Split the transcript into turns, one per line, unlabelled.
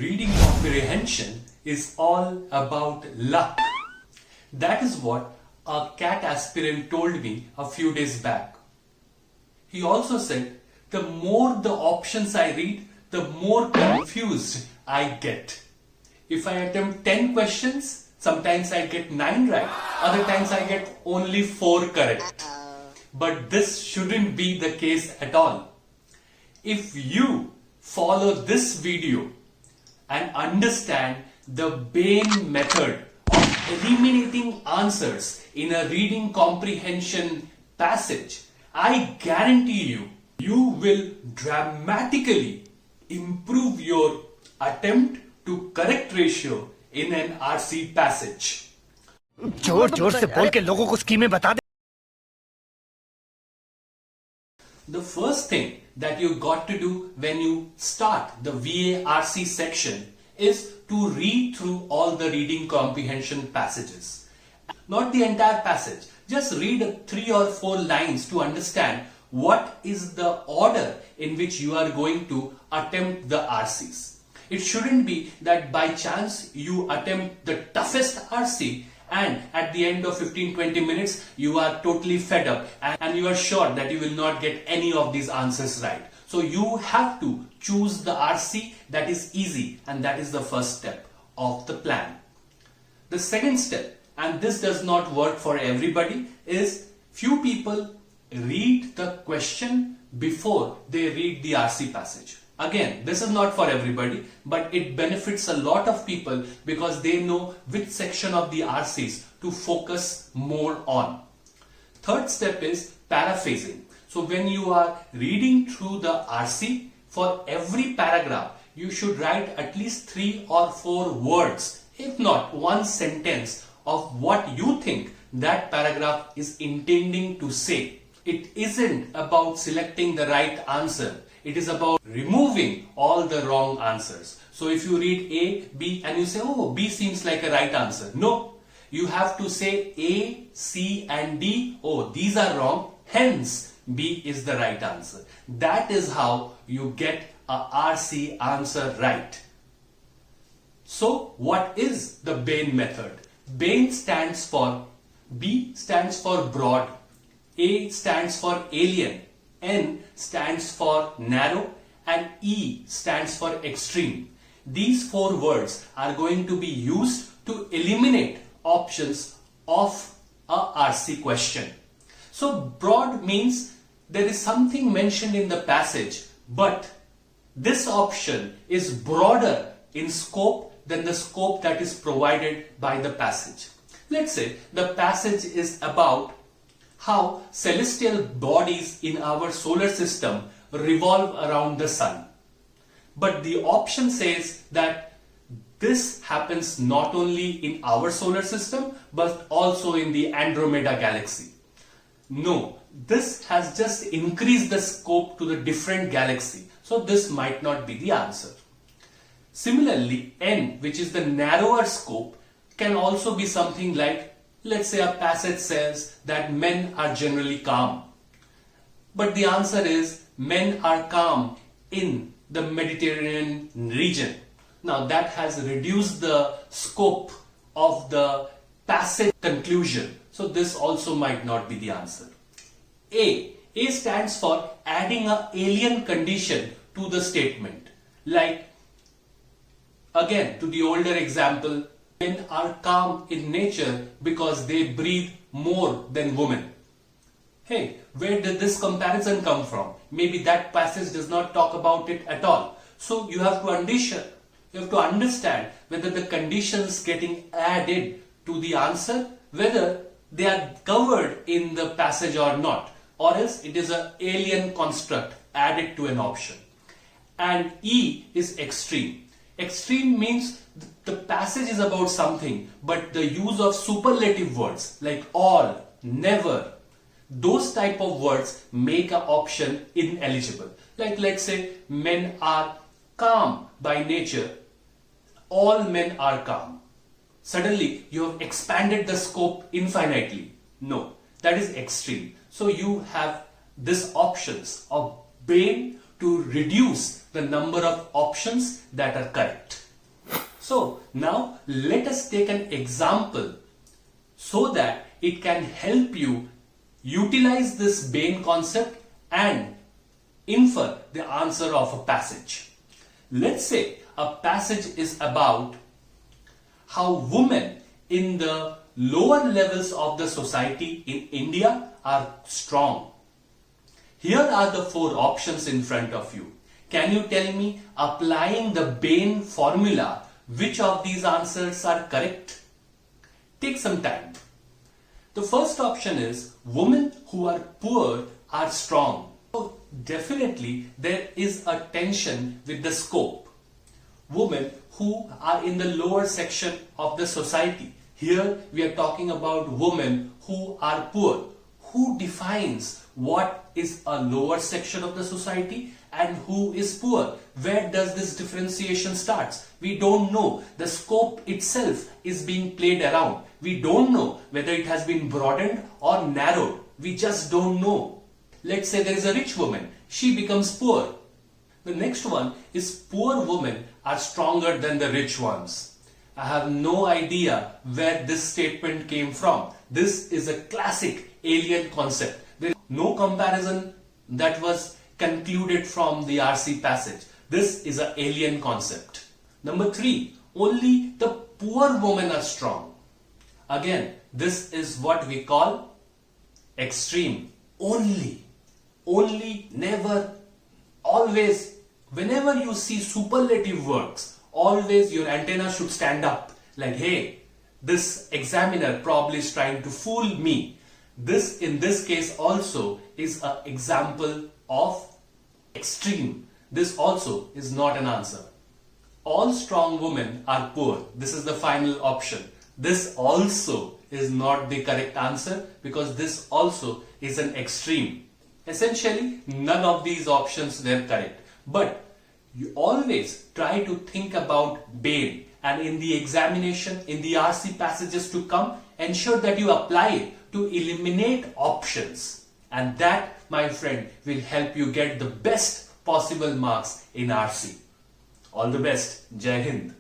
Reading comprehension is all about luck. That is what a CAT aspirant told me a few days back. He also said, the more the options I read, the more confused I get. If I attempt 10 questions, sometimes I get 9 right, other times I get only 4 correct. But this shouldn't be the case at all. If you follow this video and understand the BANE method of eliminating answers in a reading comprehension passage, I guarantee you, you will dramatically improve your attempt to correct ratio in an RC passage.
जोर जोर से बोल के लोगों को स्कीमें बता दे।
The first thing that you got to do when you start the VARC section is to read through all the reading comprehension passages. Not the entire passage, just read 3 or 4 lines to understand what is the order in which you are going to attempt the RCs. It shouldn't be that by chance you attempt the toughest RC and at the end of 15-20 minutes you are totally fed up and you are sure that you will not get any of these answers right. So you have to choose the RC that is easy, and that is the first step of the plan. The second step, and this does not work for everybody, is few people read the question before they read the RC passage. Again, this is not for everybody, but it benefits a lot of people because they know which section of the RCs to focus more on. Third step is paraphrasing. So when you are reading through the RC, for every paragraph, you should write at least 3 or 4 words, if not one sentence, of what you think that paragraph is intending to say. It isn't about selecting the right answer. It is about removing all the wrong answers. So if you read A, B and you say, oh, B seems like a right answer. No, you have to say A, C and D. Oh, these are wrong. Hence, B is the right answer. That is how you get a RC answer right. So what is the BANE method? BANE stands for, B stands for broad, A stands for alien, N stands for narrow and E stands for extreme. These 4 words are going to be used to eliminate options of a RC question. So broad means there is something mentioned in the passage, but this option is broader in scope than the scope that is provided by the passage. Let's say the passage is about how celestial bodies in our solar system revolve around the sun. But the option says that this happens not only in our solar system but also in the Andromeda galaxy. No, this has just increased the scope to the different galaxy. So this might not be the answer. Similarly, N, which is the narrower scope, can also be something like, let's say a passage says that men are generally calm. But the answer is men are calm in the Mediterranean region. Now that has reduced the scope of the passage conclusion. So this also might not be the answer. A stands for adding an alien condition to the statement. Like, again, to the older example, men are calm in nature because they breathe more than women. Hey, where did this comparison come from? Maybe that passage does not talk about it at all. So you have to understand whether the conditions getting added to the answer, whether they are covered in the passage or not, or else it is an alien construct added to an option. And E is extreme. Extreme means the passage is about something, but the use of superlative words like all, never, those type of words make an option ineligible. Like let's say men are calm by nature. All men are calm. Suddenly you have expanded the scope infinitely. No, that is extreme. So you have this options of BANE to reduce the number of options that are correct. So now let us take an example so that it can help you utilize this BANE concept and infer the answer of a passage. Let's say a passage is about how women in the lower levels of the society in India are strong. Here are the 4 options in front of you. Can you tell me, applying the BANE formula, which of these answers are correct? Take some time. The first option is women who are poor are strong. So definitely there is a tension with the scope. Women who are in the lower section of the society. Here we are talking about women who are poor. Who defines what is a lower section of the society and who is poor? Where does this differentiation starts? We don't know. The scope itself is being played around. We don't know whether it has been broadened or narrowed. We just don't know. Let's say there is a rich woman. She becomes poor. The next one is poor women are stronger than the rich ones. I have no idea where this statement came from. This is a classic alien concept. There is no comparison that was concluded from the RC passage. This is an alien concept. Number 3, only the poor women are strong. Again, this is what we call extreme. Only, never, always. Whenever you see superlative words, always your antenna should stand up. Like, hey, this examiner probably is trying to fool me. This, in this case also, is an example of extreme. This also is not an answer. All strong women are poor. This is the final option. This also is not the correct answer because this also is an extreme. Essentially, none of these options were correct. But you always try to think about BANE, and in the examination, in the RC passages to come, ensure that you apply it to eliminate options. And that, my friend, will help you get the best possible marks in RC. All the best. Jai Hind.